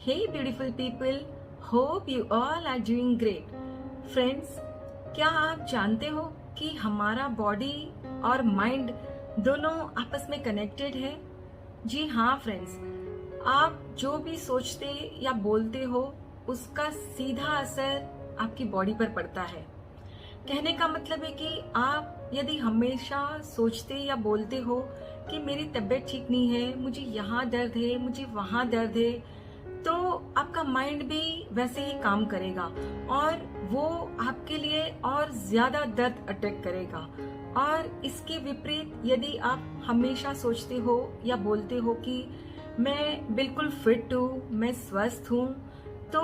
Hey beautiful people, hope you all are doing great. Friends, क्या आप जानते हो कि हमारा बॉडी और माइंड दोनों आपस में कनेक्टेड है? जी हाँ फ्रेंड्स, आप जो भी सोचते या बोलते हो उसका सीधा असर आपकी बॉडी पर पड़ता है। कहने का मतलब है कि आप यदि हमेशा सोचते या बोलते हो कि मेरी तबीयत ठीक नहीं है, मुझे यहाँ दर्द है, मुझे वहाँ दर्द है, तो आपका माइंड भी वैसे ही काम करेगा और वो आपके लिए और ज्यादा दर्द अटैक करेगा। और इसके विपरीत यदि आप हमेशा सोचते हो या बोलते हो कि मैं बिल्कुल फिट हूँ, मैं स्वस्थ हूँ, तो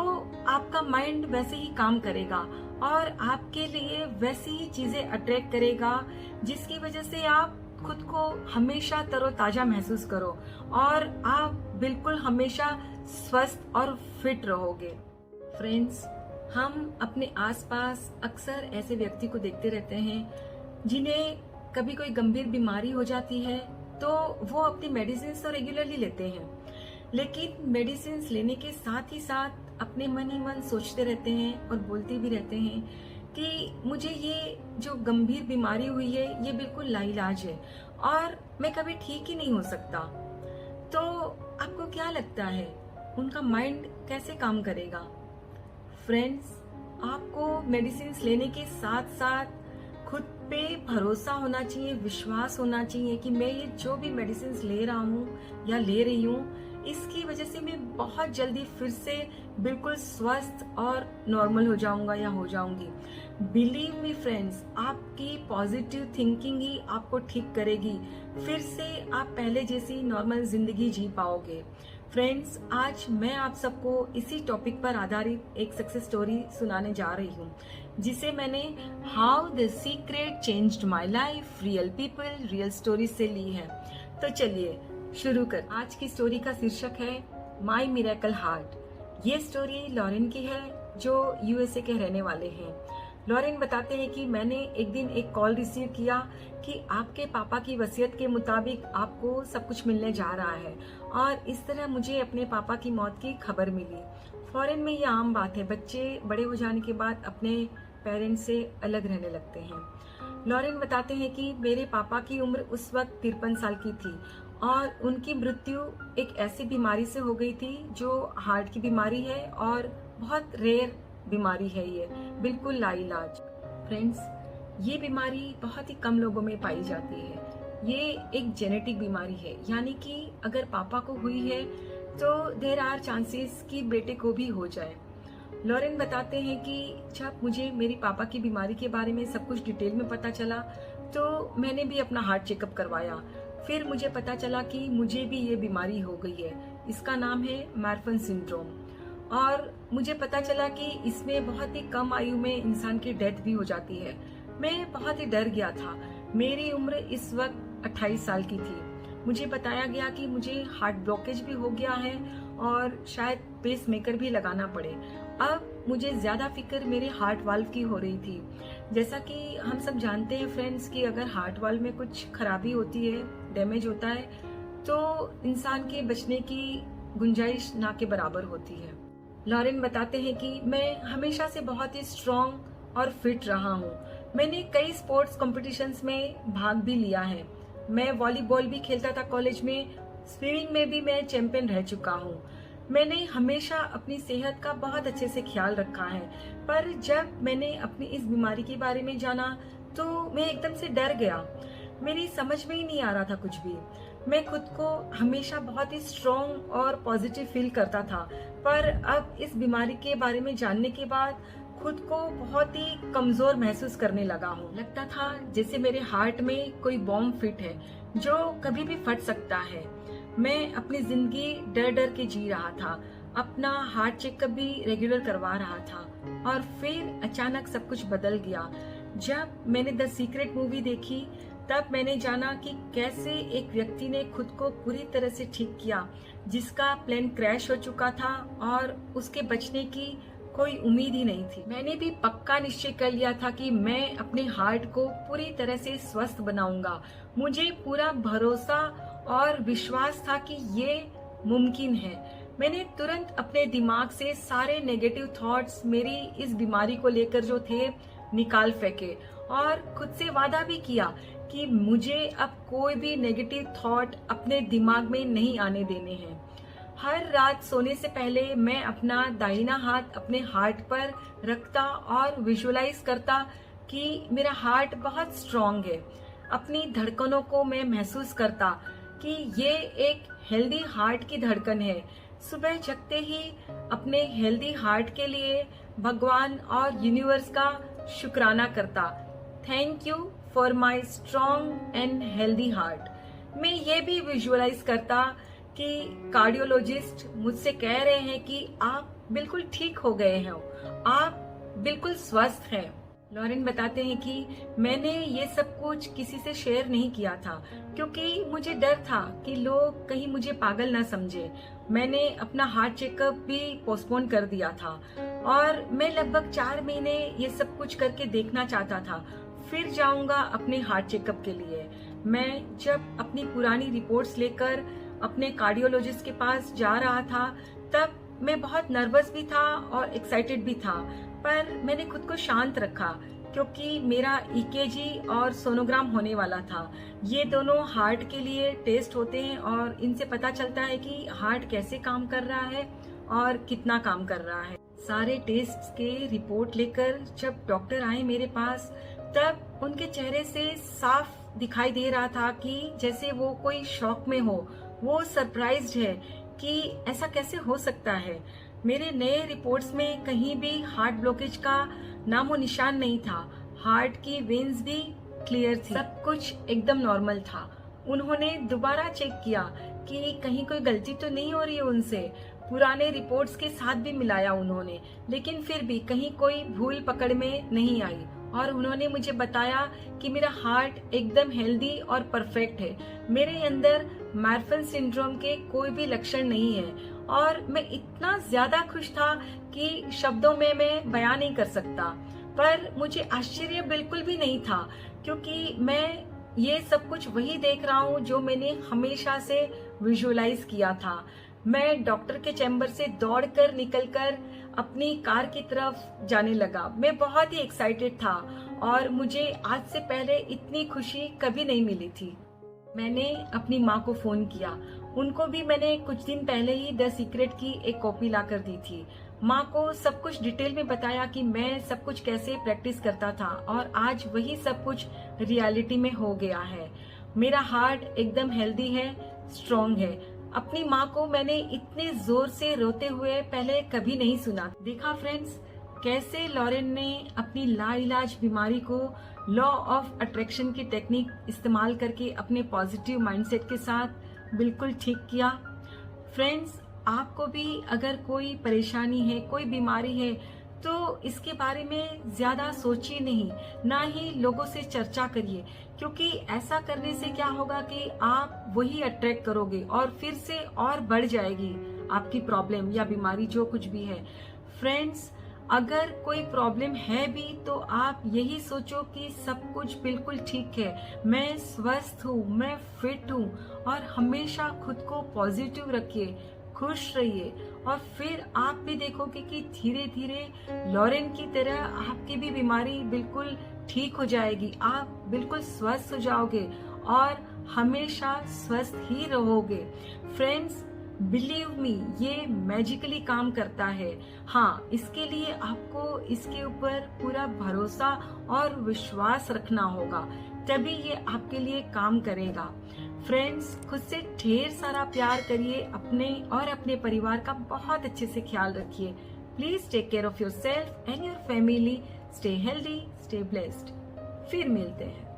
आपका माइंड वैसे ही काम करेगा और आपके लिए वैसी ही चीजें अट्रैक्ट करेगा जिसकी वजह से आप खुद को हमेशा तरोताजा महसूस करो और आप बिल्कुल हमेशा स्वस्थ और फिट रहोगे। फ्रेंड्स, हम अपने आसपास अक्सर ऐसे व्यक्ति को देखते रहते हैं जिन्हें कभी कोई गंभीर बीमारी हो जाती है तो वो अपनी मेडिसिन तो रेगुलरली लेते हैं, लेकिन मेडिसिन लेने के साथ ही साथ अपने मन ही मन सोचते रहते हैं और बोलते भी रहते हैं कि मुझे ये जो गंभीर बीमारी हुई है ये बिल्कुल लाइलाज है और मैं कभी ठीक ही नहीं हो सकता। तो आपको क्या लगता है उनका माइंड कैसे काम करेगा? फ्रेंड्स, आपको मेडिसिन लेने के साथ साथ खुद पे भरोसा होना चाहिए, विश्वास होना चाहिए कि मैं ये जो भी मेडिसिन ले रहा हूँ या ले रही हूँ इसकी वजह से मैं बहुत जल्दी फिर से बिल्कुल स्वस्थ और नॉर्मल हो जाऊंगा या हो जाऊंगी। बिलीव मी फ्रेंड्स, आपकी पॉजिटिव थिंकिंग ही आपको ठीक करेगी, फिर से आप पहले जैसी नॉर्मल जिंदगी जी पाओगे। फ्रेंड्स, आज मैं आप सबको इसी टॉपिक पर आधारित एक सक्सेस स्टोरी सुनाने जा रही हूँ जिसे मैंने how the secret changed my life real people real story से ली है। तो चलिए शुरू कर। आज की स्टोरी का शीर्षक है माई मिरेकल हार्ट। ये स्टोरी लॉरेन की है जो यूएसए के रहने वाले हैं। लॉरेन बताते हैं कि मैंने एक दिन एक कॉल रिसीव किया कि आपके पापा की वसीयत के मुताबिक आपको सब कुछ मिलने जा रहा है और इस तरह मुझे अपने पापा की मौत की खबर मिली। फॉरेन में ये आम बात है, बच्चे बड़े हो जाने के बाद अपने पेरेंट्स से अलग रहने लगते हैं। लॉरेन बताते हैं कि मेरे पापा की उम्र उस वक्त 53 साल की थी और उनकी मृत्यु एक ऐसी बीमारी से हो गई थी जो हार्ट की बीमारी है और बहुत रेयर बीमारी है, ये बिल्कुल लाइलाज। फ्रेंड्स, ये बीमारी बहुत ही कम लोगों में पाई जाती है। ये एक जेनेटिक बीमारी है, यानी कि अगर पापा को हुई है तो देयर आर चांसेस कि बेटे को भी हो जाए। लॉरेन बताते हैं कि जब मुझे मेरी पापा की बीमारी के बारे में सब कुछ डिटेल में पता चला तो मैंने भी अपना हार्ट चेकअप करवाया। फिर मुझे पता चला कि मुझे भी ये बीमारी हो गई है। इसका नाम है मार्फन सिंड्रोम और मुझे पता चला कि इसमें बहुत ही कम आयु में इंसान की डेथ भी हो जाती है। मैं बहुत ही डर गया था। मेरी उम्र इस वक्त 28 साल की थी। मुझे बताया गया कि मुझे हार्ट ब्लॉकेज भी हो गया है और शायद पेस मेकर भी लगाना पड़े। अब मुझे ज्यादा फिक्र मेरे हार्ट वाल्व की हो रही थी। जैसा कि हम सब जानते हैं फ्रेंड्स कि अगर हार्ट वाल्व में कुछ खराबी होती है, डैमेज होता है, तो इंसान के बचने की गुंजाइश ना के बराबर होती है। लॉरेन बताते हैं कि मैं हमेशा से बहुत ही स्ट्रॉन्ग और फिट रहा हूँ। मैंने कई स्पोर्ट्स कॉम्पिटिशन्स में भाग भी लिया है। मैं वॉलीबॉल भी खेलता था कॉलेज में, स्विमिंग में भी मैं चैंपियन रह चुका हूँ। मैंने हमेशा अपनी सेहत का बहुत अच्छे से ख्याल रखा है, पर जब मैंने अपनी इस बीमारी के बारे में जाना तो मैं एकदम से डर गया। मेरी समझ में ही नहीं आ रहा था कुछ भी। मैं खुद को हमेशा बहुत ही स्ट्रॉन्ग और पॉजिटिव फील करता था, पर अब इस बीमारी के बारे में जानने के बाद खुद को बहुत ही कमजोर महसूस करने लगा हूँ। लगता था जैसे मेरे हार्ट में कोई बॉम्ब फिट है जो कभी भी फट सकता है। मैं अपनी जिंदगी डर डर के जी रहा था, अपना हार्ट चेकअप भी रेगुलर करवा रहा था और फिर अचानक सब कुछ बदल गया। जब मैंने द सीक्रेट मूवी देखी तब मैंने जाना कि कैसे एक व्यक्ति ने खुद को पूरी तरह से ठीक किया, जिसका प्लेन क्रैश हो चुका था और उसके बचने की कोई उम्मीद ही नहीं थी। मैंने भी पक्का निश्चय कर लिया था कि मैं अपने हार्ट को पूरी तरह से स्वस्थ बनाऊंगा। मुझे पूरा भरोसा और विश्वास था कि ये मुमकिन है। मैंने तुरंत अपने दिमाग से सारे नेगेटिव थॉट्स मेरी इस बीमारी को लेकर जो थे निकाल फेंके और खुद से वादा भी किया कि मुझे अब कोई भी नेगेटिव थॉट अपने दिमाग में नहीं आने देने हैं। हर रात सोने से पहले मैं अपना दाहिना हाथ अपने हार्ट पर रखता और विजुअलाइज करता कि मेरा हार्ट बहुत स्ट्रांग है। अपनी धड़कनों को मैं महसूस करता कि ये एक हेल्दी हार्ट की धड़कन है। सुबह जगते ही अपने हेल्दी हार्ट के लिए भगवान और यूनिवर्स का शुक्राना करता। Thank you for my strong and healthy heart. मैं ये भी विजुअलाइज करता कि कार्डियोलॉजिस्ट मुझसे कह रहे हैं कि आप बिल्कुल ठीक हो गए हैं, आप बिल्कुल स्वस्थ हैं। लॉरेन बताते हैं कि मैंने ये सब कुछ किसी से शेयर नहीं किया था क्योंकि मुझे डर था कि लोग कहीं मुझे पागल ना समझे। मैंने अपना हार्ट चेकअप भी पोस्टपोन कर दिया था और मैं लगभग 4 महीने ये सब कुछ करके देखना चाहता था, फिर जाऊंगा अपने हार्ट चेकअप के लिए। मैं जब अपनी पुरानी रिपोर्ट्स लेकर अपने कार्डियोलॉजिस्ट के पास जा रहा था तब मैं बहुत नर्वस भी था और एक्साइटेड भी था, पर मैंने खुद को शांत रखा क्योंकि मेरा ईकेजी और सोनोग्राम होने वाला था। ये दोनों हार्ट के लिए टेस्ट होते हैं और इनसे पता चलता है कि हार्ट कैसे काम कर रहा है और कितना काम कर रहा है। सारे टेस्ट के रिपोर्ट लेकर जब डॉक्टर आए मेरे पास तब उनके चेहरे से साफ दिखाई दे रहा था कि जैसे वो कोई शॉक में हो, वो सरप्राइज्ड है कि ऐसा कैसे हो सकता है। मेरे नए रिपोर्ट्स में कहीं भी हार्ट ब्लॉकेज का नामो निशान नहीं था। हार्ट की वेन्स भी क्लियर थी, सब कुछ एकदम नॉर्मल था। उन्होंने दोबारा चेक किया कि कहीं कोई गलती तो नहीं हो रही है उनसे। पुराने रिपोर्ट्स के साथ भी मिलाया उन्होंने, लेकिन फिर भी कहीं कोई भूल पकड़ में नहीं आई और उन्होंने मुझे बताया कि मेरा हार्ट एकदम हेल्दी और परफेक्ट है। मेरे अंदर मार्फन सिंड्रोम के कोई भी लक्षण नहीं है और मैं इतना ज्यादा खुश था कि शब्दों में मैं बयान नहीं कर सकता। पर मुझे आश्चर्य बिल्कुल भी नहीं था क्योंकि मैं ये सब कुछ वही देख रहा हूँ जो मैंने हमेशा से विजुअलाइज किया था। मैं डॉक्टर के चैम्बर से दौड़कर निकलकर अपनी कार की तरफ जाने लगा। मैं बहुत ही एक्साइटेड था और मुझे आज से पहले इतनी खुशी कभी नहीं मिली थी। मैंने अपनी माँ को फोन किया, उनको भी मैंने कुछ दिन पहले ही द सीक्रेट की एक कॉपी ला कर दी थी। माँ को सब कुछ डिटेल में बताया कि मैं सब कुछ कैसे प्रैक्टिस करता था और आज वही सब कुछ रियलिटी में हो गया है। मेरा हार्ट एकदम हेल्दी है, स्ट्रॉन्ग है। अपनी माँ को मैंने इतने जोर से रोते हुए पहले कभी नहीं सुना। देखा फ्रेंड्स, कैसे लॉरेन ने अपनी लाइलाज बीमारी को लॉ ऑफ अट्रैक्शन की टेक्निक इस्तेमाल करके अपने पॉजिटिव माइंडसेट के साथ बिल्कुल ठीक किया। फ्रेंड्स, आपको भी अगर कोई परेशानी है, कोई बीमारी है, तो इसके बारे में ज्यादा सोचिए नहीं, ना ही लोगों से चर्चा करिए, क्योंकि ऐसा करने से क्या होगा कि आप वही अट्रैक्ट करोगे और फिर से और बढ़ जाएगी आपकी प्रॉब्लम या बीमारी, जो कुछ भी है। फ्रेंड्स, अगर कोई प्रॉब्लम है भी तो आप यही सोचो कि सब कुछ बिल्कुल ठीक है, मैं स्वस्थ हूँ, मैं फिट हूँ और हमेशा खुद को पॉजिटिव रखिए, खुश रहिए और फिर आप भी देखोगे कि धीरे धीरे लॉरेन की तरह आपकी भी बीमारी बिल्कुल ठीक हो जाएगी। आप बिल्कुल स्वस्थ हो जाओगे और हमेशा स्वस्थ ही रहोगे। फ्रेंड्स, बिलीव मी, ये मैजिकली काम करता है। हाँ, इसके लिए आपको इसके ऊपर पूरा भरोसा और विश्वास रखना होगा, तभी ये आपके लिए काम करेगा। फ्रेंड्स, खुद से ढेर सारा प्यार करिए, अपने और अपने परिवार का बहुत अच्छे से ख्याल रखिए। Please take care of yourself and your family. Stay healthy, stay blessed. फिर मिलते हैं।